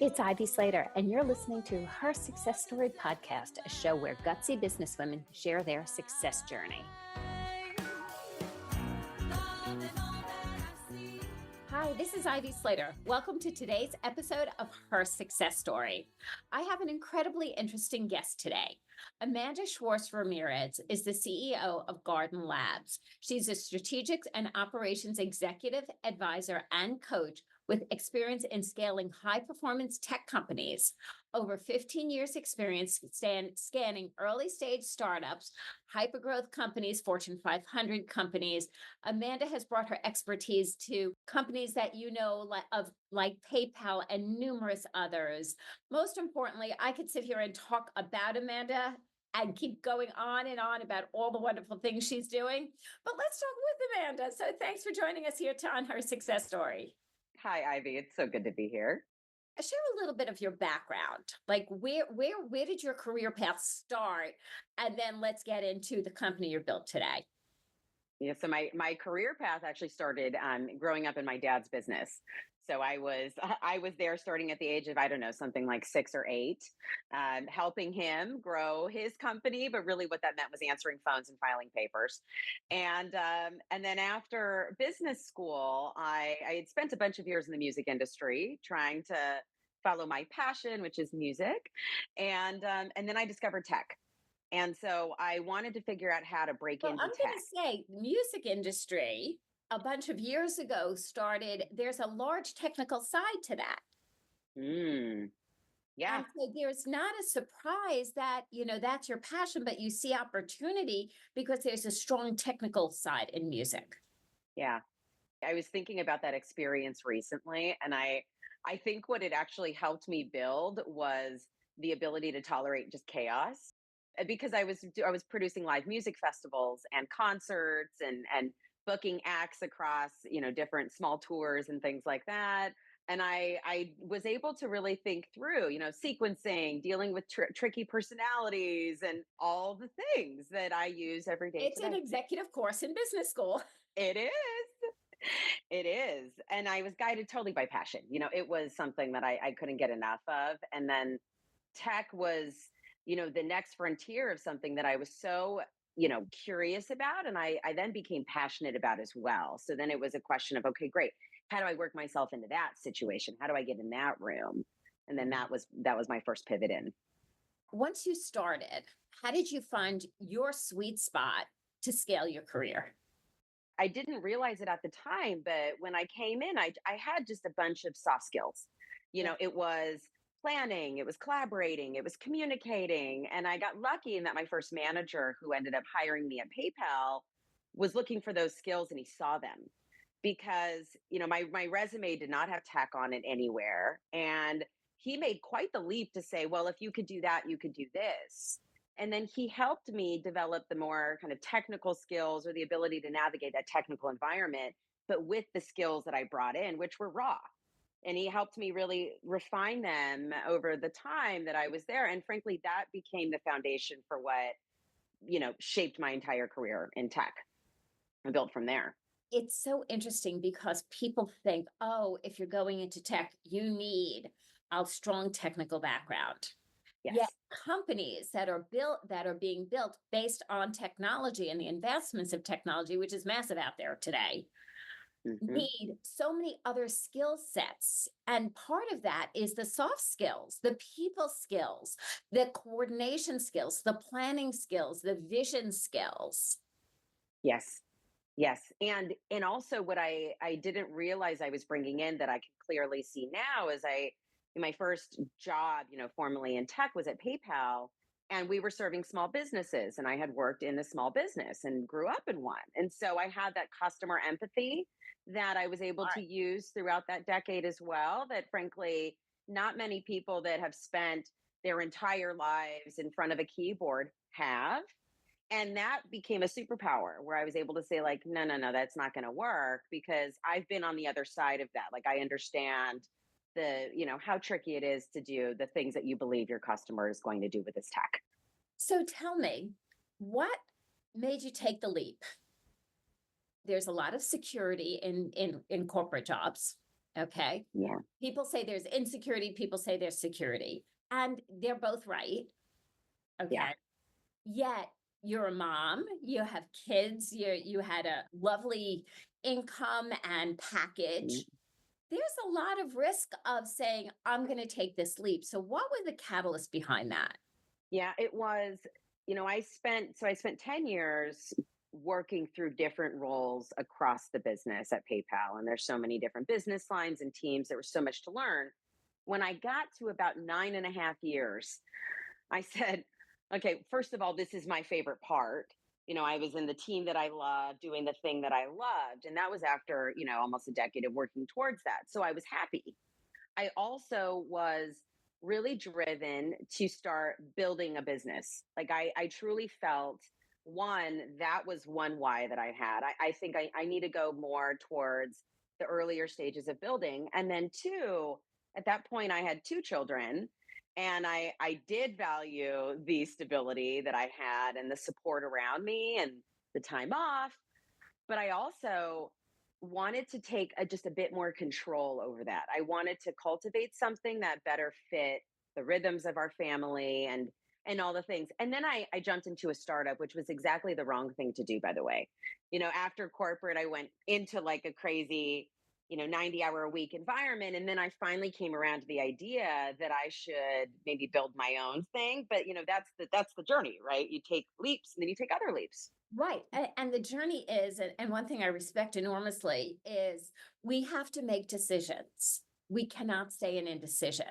It's Ivy Slater, and you're listening to Her Success Story podcast, a show where gutsy businesswomen share their success journey. Hi, this is Ivy Slater. Welcome to today's episode of Her Success Story. I have an incredibly interesting guest today. Amanda Schwartz Ramirez is the CEO of Garden Labs. She's a strategic and operations executive advisor and coach with experience in scaling high-performance tech companies. Over 15 years experience scanning early-stage startups, hypergrowth companies, Fortune 500 companies. Amanda has brought her expertise to companies that you know like PayPal and numerous others. Most importantly, I could sit here and talk about Amanda and keep going on and on about all the wonderful things she's doing. But let's talk with Amanda. So thanks for joining us here on Her Success Story. Hi, Ivy. It's so good to be here. Share a little bit of your background. Like where did your career path start? And then let's get into the company you're built today. Yeah, so my career path actually started growing up in my dad's business. So I was there starting at the age of, I don't know, something like 6 or 8, helping him grow his company. But really, what that meant was answering phones and filing papers. And then after business school, I had spent a bunch of years in the music industry trying to follow my passion, which is music, and then I discovered tech. And so I wanted to figure out how to break Well, into I'm tech. going to say music industry a bunch of years ago started, there's a large technical side to that. Yeah. And so there's not a surprise that, that's your passion, but you see opportunity because there's a strong technical side in music. Yeah. I was thinking about that experience recently, and I think what it actually helped me build was the ability to tolerate just chaos. Because I was producing live music festivals and concerts and booking acts across, different small tours and things like that. And I was able to really think through, sequencing, dealing with tricky personalities, and all the things that I use every day It's today. an executive course in business school. It is. It is. And I was guided totally by passion. It was something that I couldn't get enough of. And then tech was, the next frontier of something that I was so, curious about. And I then became passionate about as well. So then it was a question of, okay, great. How do I work myself into that situation? How do I get in that room? And then that was my first pivot in. Once you started, how did you find your sweet spot to scale your career? I didn't realize it at the time, but when I came in, I had just a bunch of soft skills. It was planning, it was collaborating, it was communicating. And I got lucky in that my first manager, who ended up hiring me at PayPal, was looking for those skills, and he saw them because, my resume did not have tech on it anywhere. And he made quite the leap to say, well, if you could do that, you could do this. And then he helped me develop the more kind of technical skills, or the ability to navigate that technical environment, but with the skills that I brought in, which were raw. And he helped me really refine them over the time that I was there. And frankly, that became the foundation for what, shaped my entire career in tech, and built from there. It's so interesting because people think, oh, if you're going into tech, you need a strong technical background. Yes. Yet companies that are being built based on technology and the investments of technology, which is massive out there today, need so many other skill sets. And part of that is the soft skills, the people skills, the coordination skills, the planning skills, the vision skills. Yes. Yes. And also what I didn't realize I was bringing in, that I can clearly see now, is my first job, formally in tech, was at PayPal. And we were serving small businesses, and I had worked in a small business and grew up in one. And so I had that customer empathy that I was able to use throughout that decade as well, that frankly, not many people that have spent their entire lives in front of a keyboard have. And that became a superpower, where I was able to say, like, no, that's not going to work, because I've been on the other side of that. Like, I understand how tricky it is to do the things that you believe your customer is going to do with this tech. So tell me, what made you take the leap? There's a lot of security in corporate jobs. Okay. Yeah. People say there's insecurity, people say there's security, and they're both right. Yeah. Okay. Yet you're a mom, you have kids, you had a lovely income and Mhm. package. There's a lot of risk of saying, I'm going to take this leap. So, what was the catalyst behind that? Yeah, it was, I spent 10 years working through different roles across the business at PayPal. And there's so many different business lines and teams. There was so much to learn. When I got to about 9.5 years, I said, okay, first of all, this is my favorite part. I was in the team that I loved, doing the thing that I loved. And that was after, almost a decade of working towards that. So I was happy. I also was really driven to start building a business. Like I truly felt one, that was one why that I had. I think I need to go more towards the earlier stages of building. And then two, at that point I had two children and I did value the stability that I had and the support around me and the time off. But I also wanted to take just a bit more control over that. I wanted to cultivate something that better fit the rhythms of our family and all the things. And then I jumped into a startup, which was exactly the wrong thing to do, by the way. After corporate, I went into like a crazy, 90-hour a week environment. And then I finally came around to the idea that I should maybe build my own thing. But that's the journey, right? You take leaps and then you take other leaps. Right. And the journey is, and one thing I respect enormously is we have to make decisions. We cannot stay in indecision.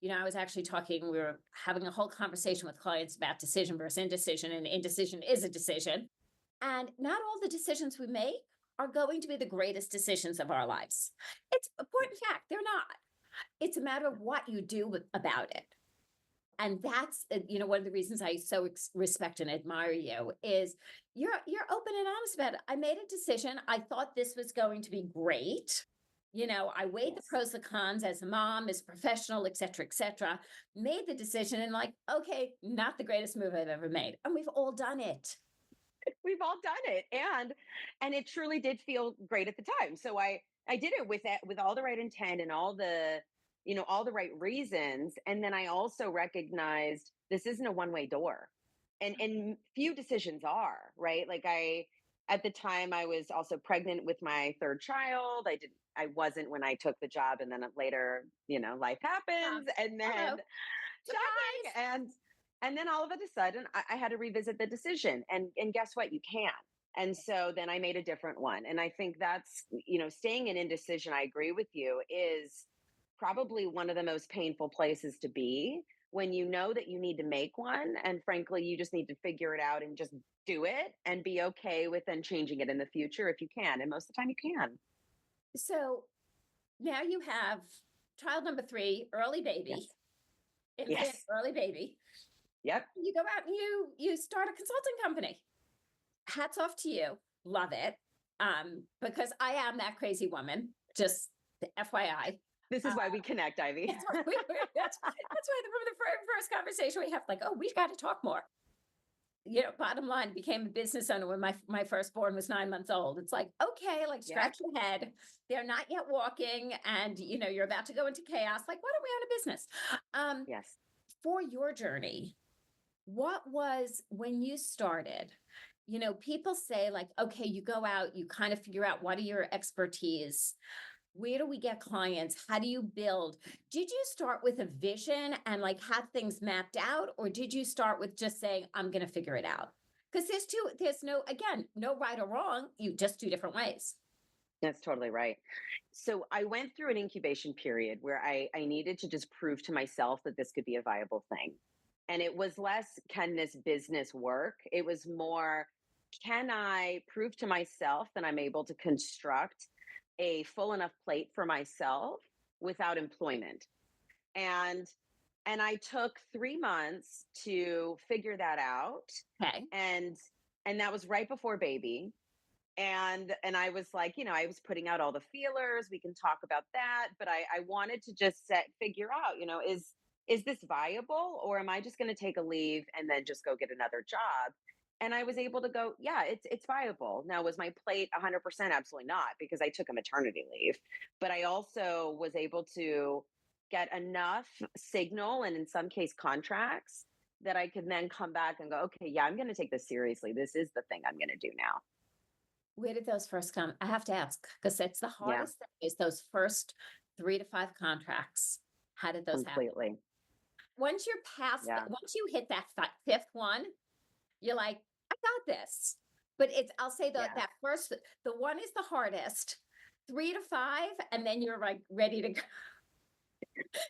I was actually we were having a whole conversation with clients about decision versus indecision, and indecision is a decision. And not all the decisions we make are going to be the greatest decisions of our lives. It's a point in fact, they're not. It's a matter of what you do about it. And that's one of the reasons I so respect and admire you is you're open and honest about it. I made a decision. I thought this was going to be great. I weighed the Yes. pros and cons as a mom, as a professional, et cetera, et cetera. Made the decision and like, okay, not the greatest move I've ever made, and we've all done it. We've all done it, and it truly did feel great at the time. So I did it with all the right intent and all the right reasons. And then I also recognized this isn't a one-way door, and few decisions are, right. Like at the time I was also pregnant with my third child. I wasn't when I took the job, and then later, life Um, happens, and hello, then shocking. surprise. And then all of a sudden I had to revisit the decision, and guess what, you can. And so then I made a different one. And I think that's, staying in indecision, I agree with you, is probably one of the most painful places to be, when you know that you need to make one, and frankly you just need to figure it out and just do it and be okay with then changing it in the future if you can, and most of the time you can. So now you have child number three, early baby, Yes. infant, Yes. early baby. Yep. You go out and you start a consulting company. Hats off to you. Love it. Because I am that crazy woman. Just FYI. This Uh, is why we connect, Ivy. that's why from the first conversation we have, like, oh, we've got to talk more. Bottom line, became a business owner when my firstborn was 9 months old. It's like, okay, like Yep. scratch your head. They're not yet walking, and you're about to go into chaos. Like, why don't we own a business? Um, Yes. for your journey, what was when you started? People say, like, okay, you go out, you kind of figure out what are your expertise. Where do we get clients? How do you build? Did you start with a vision and like have things mapped out, or did you start with just saying, I'm going to figure it out? Because there's no, again, no right or wrong. You just do different ways. That's totally right. So I went through an incubation period where I needed to just prove to myself that this could be a viable thing. And it was less, can this business work? It was more, can I prove to myself that I'm able to construct a full enough plate for myself without employment? And and I took 3 months to figure that out. Okay. And that was right before baby. And I was like, I was putting out all the feelers. We can talk about that, but I wanted to just figure out, is this viable, or am I just going to take a leave and then just go get another job? And I was able to go, yeah, it's viable. Now, was my plate 100%? Absolutely not, because I took a maternity leave. But I also was able to get enough signal and in some case contracts that I could then come back and go, okay, yeah, I'm going to take this seriously. This is the thing I'm going to do now. Where did those first come? I have to ask because it's the Yeah, hardest thing is those first 3 to 5 contracts. How did those happen? completely. Once you're past, Yeah. once you hit that fifth one, you're like, I got this. But it's, I'll say Yeah. that first, the one is the hardest, 3 to 5, and then you're like ready to go.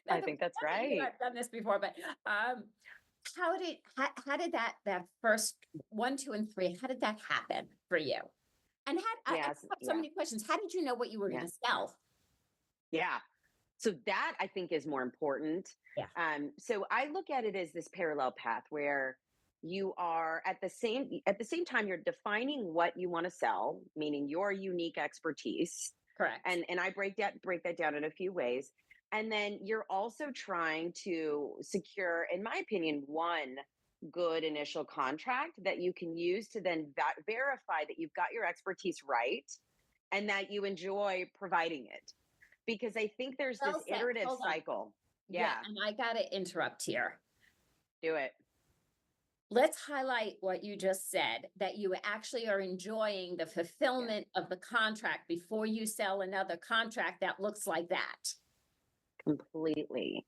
I think that's right. I've done this before, but how did that first 1, 2, and 3, how did that happen for you? And I have Yes. so Yeah. many questions. How did you know what you were going Yeah. to sell? Yeah. So that I think is more important. Yeah. So I look at it as this parallel path where you are at the same time you're defining what you want to sell, meaning your unique expertise. Correct. And I break that down in a few ways. And then you're also trying to secure, in my opinion, one good initial contract that you can use to then verify that you've got your expertise right and that you enjoy providing it, because I think there's this Well said. iterative Hold on. cycle. Yeah, Yeah, and I got to interrupt here. do it. Let's highlight what you just said, that you actually are enjoying the fulfillment of the contract before you sell another contract that looks like that. Completely.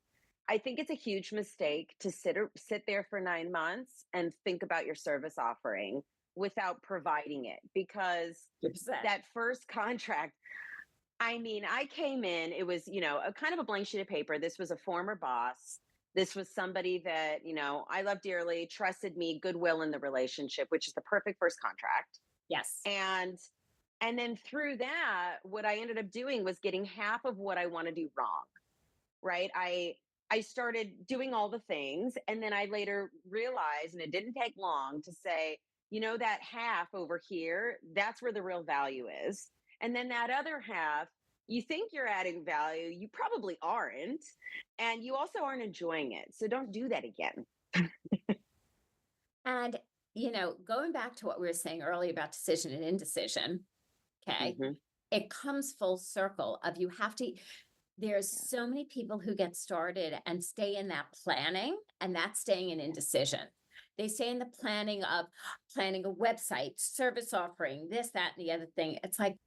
I think it's a huge mistake to sit there for 9 months and think about your service offering without providing it, because 100%. that first contract, I mean, I came in, it was, a kind of a blank sheet of paper. This was a former boss. This was somebody that, I love dearly, trusted me, goodwill in the relationship, which is the perfect first contract. Yes. And then through that, what I ended up doing was getting half of what I want to do wrong. Right? I started doing all the things, and then I later realized, and it didn't take long to say, that half over here, that's where the real value is. And then that other half, you think you're adding value, you probably aren't, and you also aren't enjoying it. So don't do that again. And, going back to what we were saying earlier about decision and indecision, okay, Mhm. it comes full circle of you have to, there's so many people who get started and stay in that planning, and that's staying in indecision. They stay in the planning of planning a website, service offering, this, that, and the other thing. It's like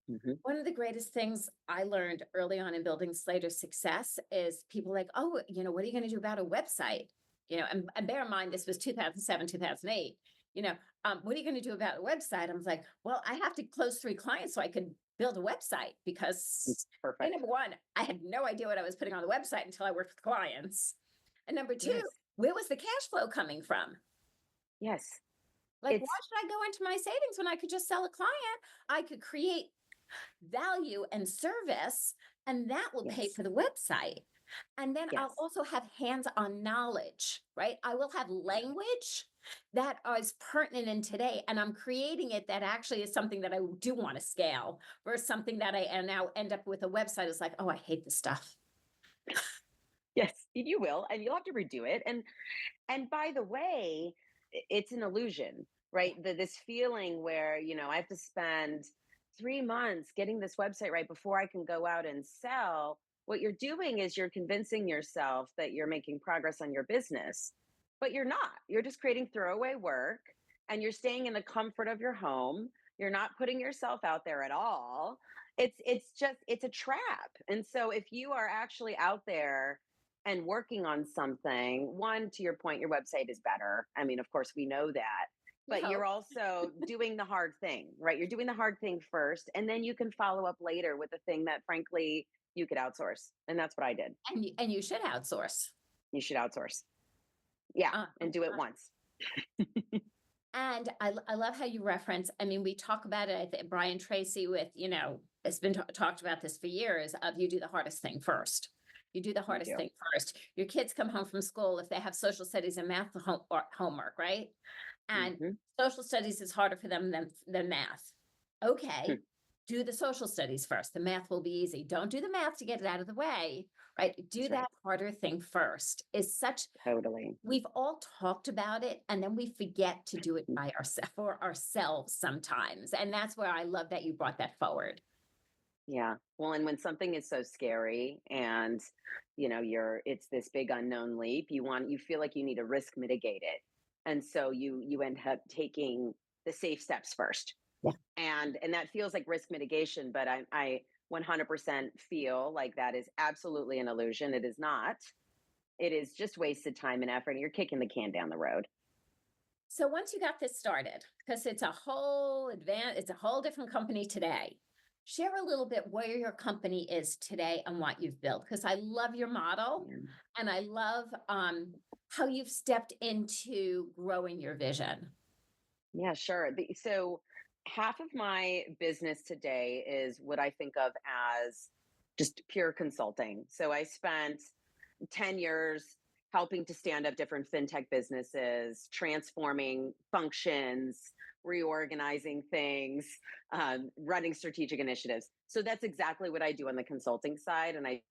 Mhm. one of the greatest things I learned early on in building Slater's success is people like, oh, what are you going to do about a website? And bear in mind, this was 2007, 2008. What are you going to do about a website? I was like, well, I have to close 3 clients so I could build a website, because Perfect. number one, I had no idea what I was putting on the website until I worked with clients. And number two, Yes. where was the cash flow coming from? Yes. Like, why It's should I go into my savings when I could just sell a client? I could create value and service, and that will pay yes. for the website. And then I'll Yes. also have hands-on knowledge, right? I will have language that is pertinent in today, and I'm creating it that actually is something that I do want to scale versus something that I now end up with a website is like, oh, I hate this stuff. Yes, you will, and you'll have to redo it. And by the way, it's an illusion, right? This feeling where, I have to spend 3 months getting this website right before I can go out and sell. What you're doing is you're convincing yourself that you're making progress on your business, but you're not. You're just creating throwaway work, and you're staying in the comfort of your home. You're not putting yourself out there at all. It's a trap. And so if you are actually out there and working on something, one, to your point, your website is better. I mean, of course, we know that, We but you're hope. also doing the hard thing, right? You're doing the hard thing first, and then you can follow up later with the thing that, frankly, you could outsource. And that's what I did. And you should outsource. You should outsource. Yeah. Uh, And do it once. And I love how you reference, I mean, we talk about it, I think Brian Tracy with, it's been talked about this for years of you do the hardest thing first. You do the hardest thing first. Your kids come home from school if they have social studies and math homework, right? And Mhm. social studies is harder for them than math. Okay. do the social studies first. The math will be easy. Don't do the math to get it out of the way, right? Do That's right. that harder thing first is such, Totally. we've all talked about it and then we forget to do it by ourselves for ourselves sometimes. And that's where I love that you brought that forward. Yeah. Well, and when something is so scary and it's this big unknown leap, you feel like you need to risk mitigate it. And so you end up taking the safe steps first. Yeah. And that feels like risk mitigation, but I 100% feel like that is absolutely an illusion. It is not. It is just wasted time and effort. And you're kicking the can down the road. So once you got this started, because it's a whole different company today. Share a little bit where your company is today and what you've built, because I love your model Yeah. and I love how you've stepped into growing your vision. Yeah, sure. So half of my business today is what I think of as just pure consulting. So I spent 10 years helping to stand up different fintech businesses, transforming functions, reorganizing things, running strategic initiatives. So that's exactly what I do on the consulting side. And I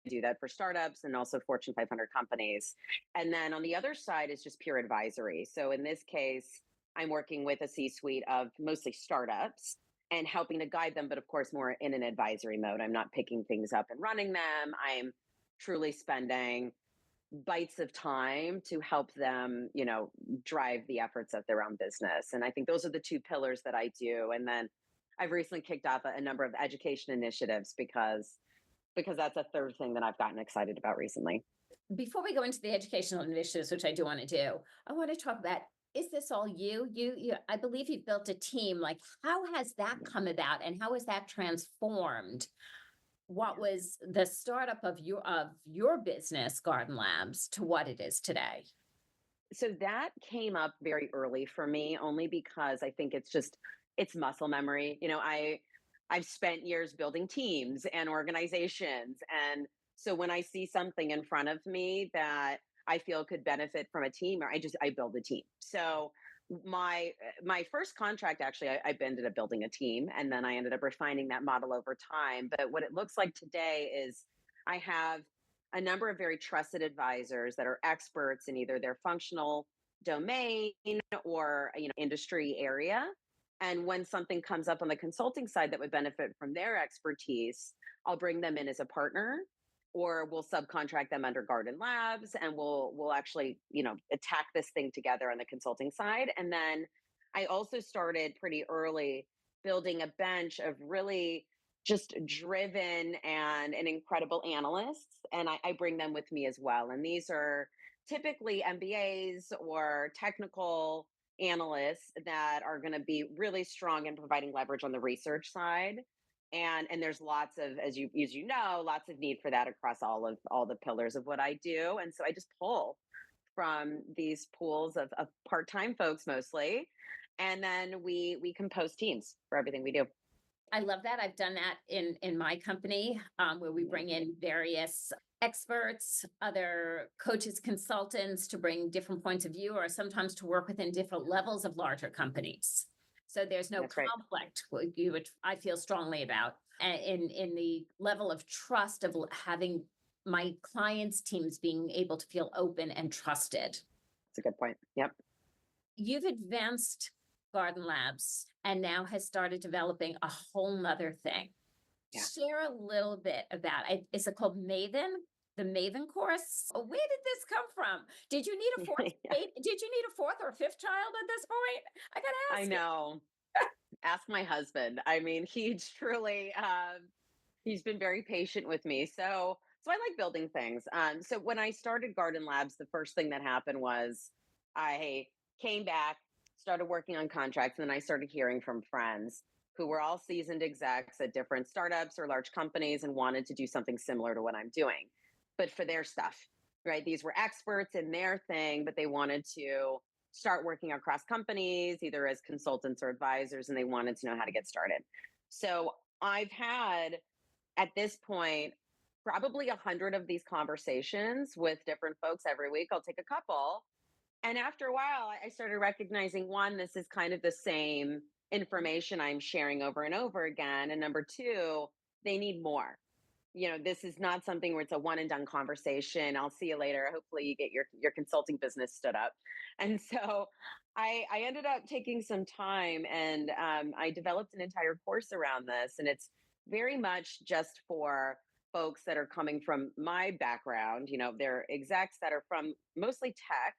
do that for startups and also Fortune 500 companies. And then on the other side is just pure advisory. So in this case, I'm working with a C suite of mostly startups and helping to guide them, but of course, more in an advisory mode. I'm not picking things up and running them. I'm truly spending bites of time to help them, drive the efforts of their own business. And I think those are the two pillars that I do. And then I've recently kicked off a number of education initiatives because that's a third thing that I've gotten excited about recently. Before we go into the educational initiatives, which I do want to do, I want to talk about, is this all you, I believe you've built a team. Like, how has that come about and how has that transformed what was the startup of your business, Garden Labs, to what it is today? So that came up very early for me, only because I think it's muscle memory. I've spent years building teams and organizations. And so when I see something in front of me that I feel could benefit from a team, or I build a team. So my first contract, actually, I ended up building a team, and then I ended up refining that model over time. But what it looks like today is I have a number of very trusted advisors that are experts in either their functional domain or industry area. And when something comes up on the consulting side that would benefit from their expertise, I'll bring them in as a partner, or we'll subcontract them under Garden Labs, and we'll actually attack this thing together on the consulting side. And then I also started pretty early building a bench of really just driven and incredible analysts, and I bring them with me as well. And these are typically MBAs or technical analysts that are going to be really strong in providing leverage on the research side. And there's lots of, as you know, lots of need for that across all the pillars of what I do. And so I just pull from these pools of part-time folks mostly, and then we compose teams for everything we do. I love that. I've done that in my company, where we bring in various experts, other coaches, consultants to bring different points of view, or sometimes to work within different levels of larger companies. So there's no That's right. conflict, I feel strongly about, in the level of trust of having my clients' teams being able to feel open and trusted. That's a good point. Yep. You've advanced Garden Labs and now has started developing a whole nother thing. Yeah. Share a little bit about it. Is it called Maven? The Maven course? Where did this come from? Did you need a fourth? Yeah. Did you need a fourth or fifth child at this point? I gotta I ask. know. Ask my husband. I mean, he's been very patient with me. So I like building things. So when I started Garden Labs, the first thing that happened was I came back, started working on contracts, and then I started hearing from friends who were all seasoned execs at different startups or large companies and wanted to do something similar to what I'm doing, but for their stuff, right? These were experts in their thing, but they wanted to start working across companies, either as consultants or advisors, and they wanted to know how to get started. So I've had, at this point, probably 100 of these conversations with different folks every week. I'll take a couple. And after a while, I started recognizing, one, this is kind of the same information I'm sharing over and over again. And number two, they need more. This is not something where it's a one and done conversation. I'll see you later. Hopefully you get your consulting business stood up. And so I ended up taking some time, and I developed an entire course around this. And it's very much just for folks that are coming from my background. They're execs that are from mostly tech,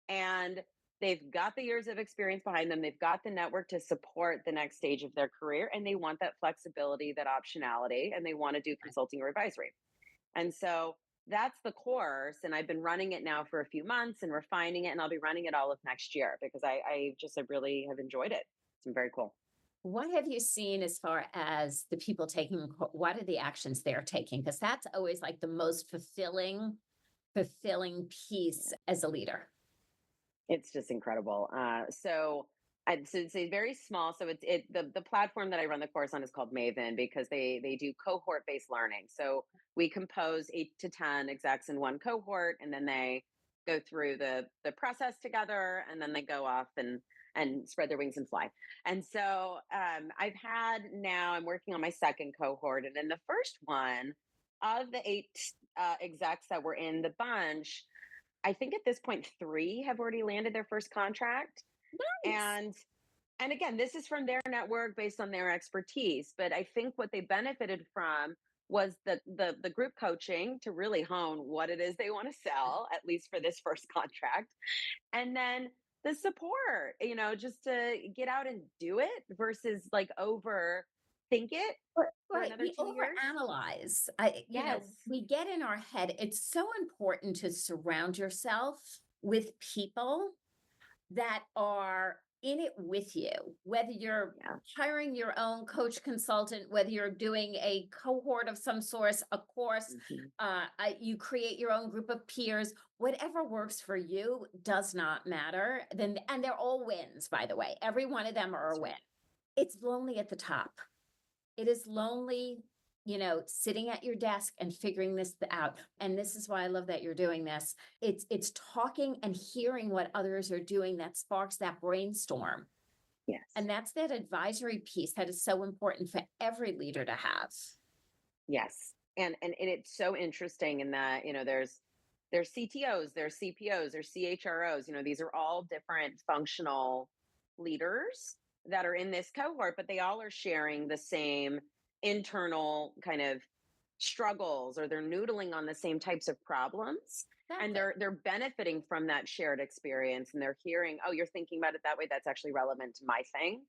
and they've got the years of experience behind them. They've got the network to support the next stage of their career, and they want that flexibility, that optionality, and they want to do consulting or advisory. And so that's the course. And I've been running it now for a few months and refining it, and I'll be running it all of next year because I really have enjoyed it. It's been very cool. What have you seen as far as the people taking, what are the actions they're taking? Because that's always like the most fulfilling piece as a leader. It's just incredible. So it's a very small. So the platform that I run the course on is called Maven because they do cohort based learning. So we compose 8 to 10 execs in one cohort, and then they go through the process together, and then they go off and spread their wings and fly. And so I'm working on my second cohort, and in the first one of the 8 execs that were in the bunch, I think at this point 3 have already landed their first contract. Nice. And again, this is from their network based on their expertise. But I think what they benefited from was the group coaching to really hone what it is they want to sell, at least for this first contract. And then the support, just to get out and do it versus like overthink it for Right. another We 2 years. overanalyze. Yes. We get in our head. It's so important to surround yourself with people that are in it with you, whether you're hiring your own coach consultant, whether you're doing a cohort of some sort, a course, you create your own group of peers, whatever works for you does not matter. And they're all wins, by the way. Every one of them are a win. It's lonely at the top. It is lonely, sitting at your desk and figuring this out. And this is why I love that you're doing this. It's talking and hearing what others are doing that sparks that brainstorm. Yes. And that's that advisory piece that is so important for every leader to have. Yes. And it's so interesting in that, there's CTOs, there's CPOs, there's CHROs, these are all different functional leaders that are in this cohort, but they all are sharing the same internal kind of struggles, or they're noodling on the same types of problems. Exactly. And they're benefiting from that shared experience, and they're hearing, oh, you're thinking about it that way, that's actually relevant to my thing.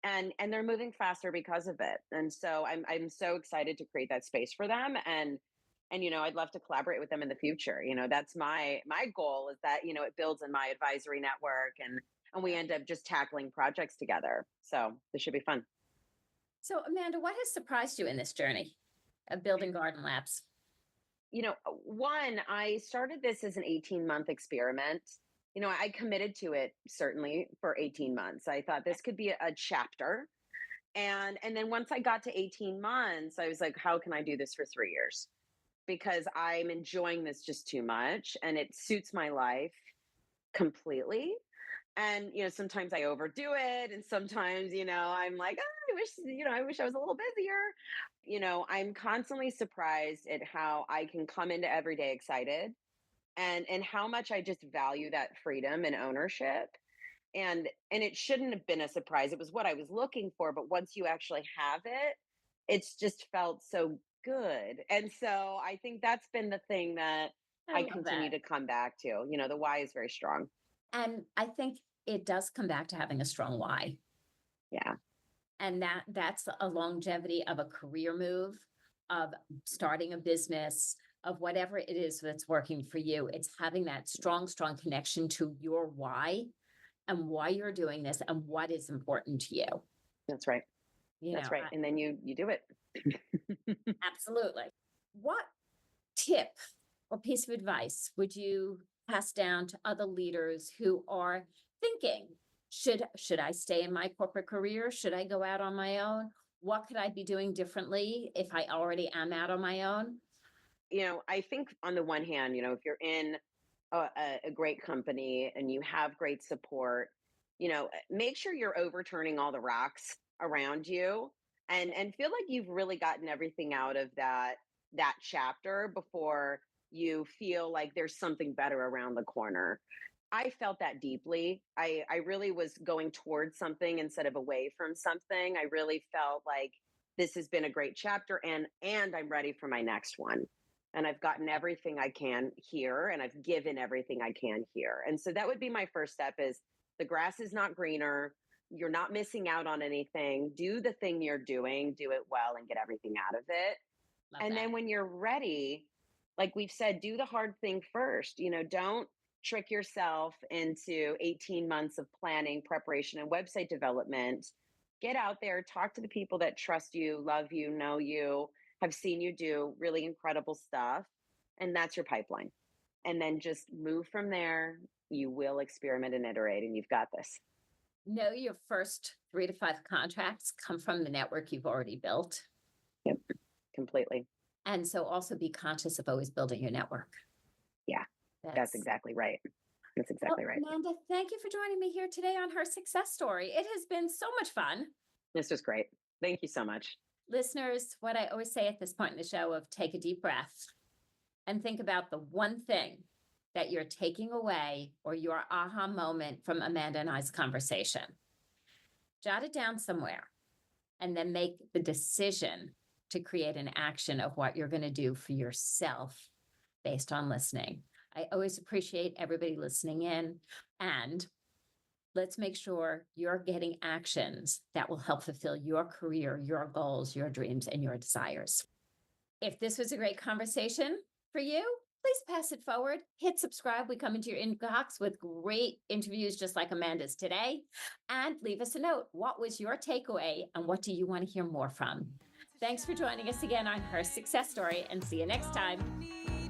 And they're moving faster because of it. And so I'm so excited to create that space for them. And I'd love to collaborate with them in the future. That's my goal, is that it builds in my advisory network, and we end up just tackling projects together. So this should be fun. So Amanda, what has surprised you in this journey of building Garden Labs? One, I started this as an 18-month experiment. I committed to it certainly for 18 months. I thought this could be a chapter. And then once I got to 18 months, I was like, how can I do this for 3 years? Because I'm enjoying this just too much, and it suits my life completely. And sometimes I overdo it, and sometimes I'm like, oh, I wish I was a little busier. I'm constantly surprised at how I can come into every day excited, and how much I just value that freedom and ownership. And it shouldn't have been a surprise. It was what I was looking for, but once you actually have it, it's just felt so good. And so I think that's been the thing that I continue to come back to. The why is very strong. And I think it does come back to having a strong why. Yeah. And that's a longevity of a career move, of starting a business, of whatever it is that's working for you. It's having that strong connection to your why and why you're doing this and what is important to you. That's right. That's right. And then you do it. Absolutely. What tip or piece of advice would you pass down to other leaders who are thinking, should I stay in my corporate career? Should I go out on my own? What could I be doing differently if I already am out on my own? I think on the one hand, if you're in a great company and you have great support, make sure you're overturning all the rocks around you and feel like you've really gotten everything out of that chapter before you feel like there's something better around the corner. I felt that deeply. I really was going towards something instead of away from something. I really felt like this has been a great chapter and I'm ready for my next one. And I've gotten everything I can here and I've given everything I can here. And so that would be my first step is the grass is not greener. You're not missing out on anything. Do the thing you're doing, do it well and get everything out of it. Love And that. then when you're ready, like we've said, do the hard thing first. Don't trick yourself into 18 months of planning, preparation, and website development. Get out there, talk to the people that trust you, love you, know you, have seen you do really incredible stuff. And that's your pipeline. And then just move from there. You will experiment and iterate, and you've got this. Know your first 3 to 5 contracts come from the network you've already built. Yep, completely. And so also be conscious of always building your network. Yeah, that's exactly right. That's exactly right. Amanda, thank you for joining me here today on Her Success Story. It has been so much fun. This was great. Thank you so much. Listeners, what I always say at this point in the show of take a deep breath and think about the one thing that you're taking away or your aha moment from Amanda and I's conversation. Jot it down somewhere and then make the decision to create an action of what you're going to do for yourself based on listening. I always appreciate everybody listening in, and let's make sure you're getting actions that will help fulfill your career, your goals, your dreams, and your desires. If this was a great conversation for you, please pass it forward. Hit subscribe. We come into your inbox with great interviews just like Amanda's today. And leave us a note. What was your takeaway and what do you want to hear more from? Thanks for joining us again on Her Success Story, and see you next time.